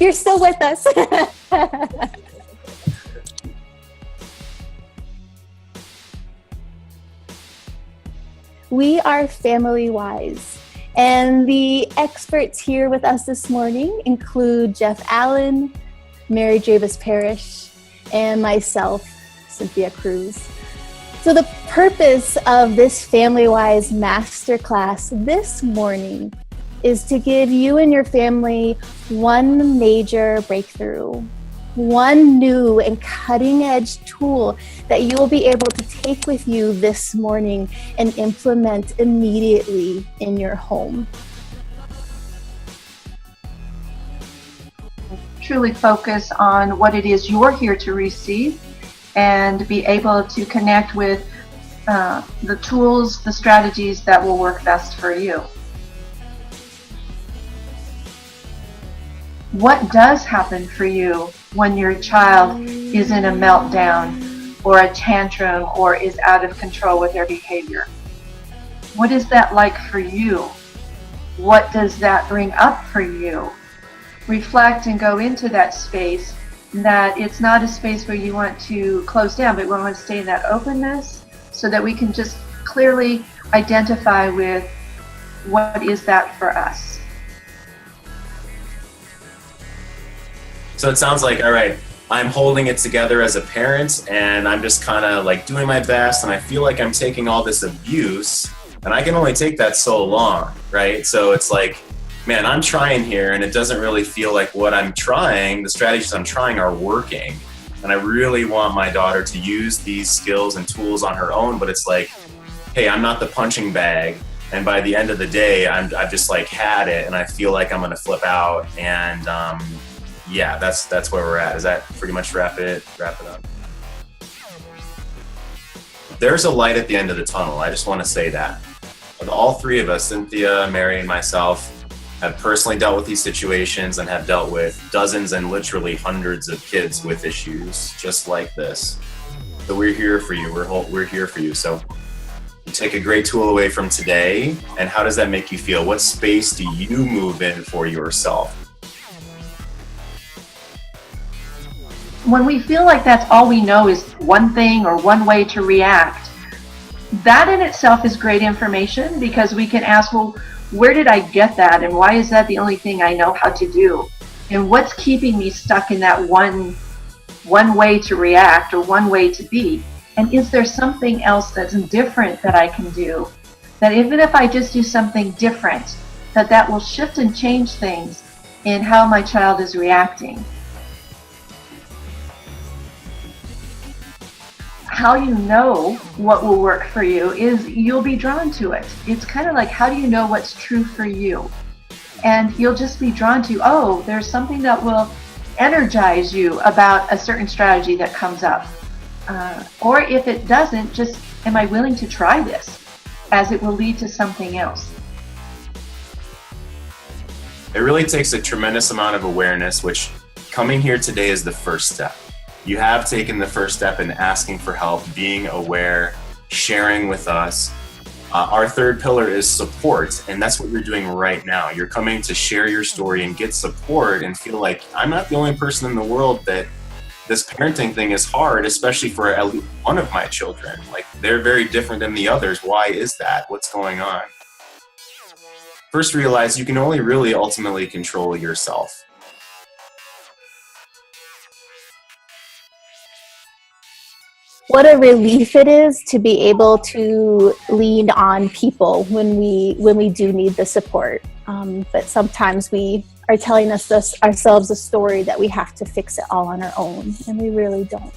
You're still with us. We are FamilyWhyz, and the experts here with us this morning include Jeff Allen, Mary Javis Parrish, and myself, Cynthia Cruz. So the purpose of this FamilyWhyz Masterclass this morning is to give you and your family one major breakthrough, one new and cutting-edge tool that you will be able to take with you this morning and implement immediately in your home. Truly focus on what it is you're here to receive and be able to connect with the tools, the strategies that will work best for you. What does happen for you when your child is in a meltdown or a tantrum or is out of control with their behavior? What is that like for you? What does that bring up for you? Reflect and go into that space, that it's not a space where you want to close down, but we want to stay in that openness so that we can just clearly identify with what is that for us. So it sounds like, all right, I'm holding it together as a parent and I'm just kind of like doing my best and I feel like I'm taking all this abuse and I can only take that so long, right? So it's like, man, I'm trying here and it doesn't really feel like what I'm trying, the strategies I'm trying are working. And I really want my daughter to use these skills and tools on her own, but it's like, hey, I'm not the punching bag. And by the end of the day, I've just like had it and I feel like I'm gonna flip out and yeah, that's where we're at. Does that pretty much wrap it up? There's a light at the end of the tunnel. I just want to say that. All three of us, Cynthia, Mary, and myself, have personally dealt with these situations and have dealt with dozens and literally hundreds of kids with issues just like this. So we're here for you. We're here for you. So you take a great tool away from today, and how does that make you feel? What space do you move in for yourself? When we feel like that's all we know is one thing or one way to react, that in itself is great information because we can ask, well, where did I get that? And why is that the only thing I know how to do? And what's keeping me stuck in that one way to react or one way to be? And is there something else that's different that I can do? That even if I just do something different, that will shift and change things in how my child is reacting. How you know what will work for you is you'll be drawn to it. It's kind of like, how do you know what's true for you? And you'll just be drawn to, oh, there's something that will energize you about a certain strategy that comes up. Or if it doesn't, just, am I willing to try this as it will lead to something else? It really takes a tremendous amount of awareness, which coming here today is the first step. You have taken the first step in asking for help, being aware, sharing with us. Our third pillar is support, and that's what you're doing right now. You're coming to share your story and get support and feel like I'm not the only person in the world that this parenting thing is hard, especially for at least one of my children. Like, they're very different than the others. Why is that? What's going on? First, realize you can only really ultimately control yourself. What a relief it is to be able to lean on people when we do need the support. But sometimes we are telling ourselves a story that we have to fix it all on our own, and we really don't.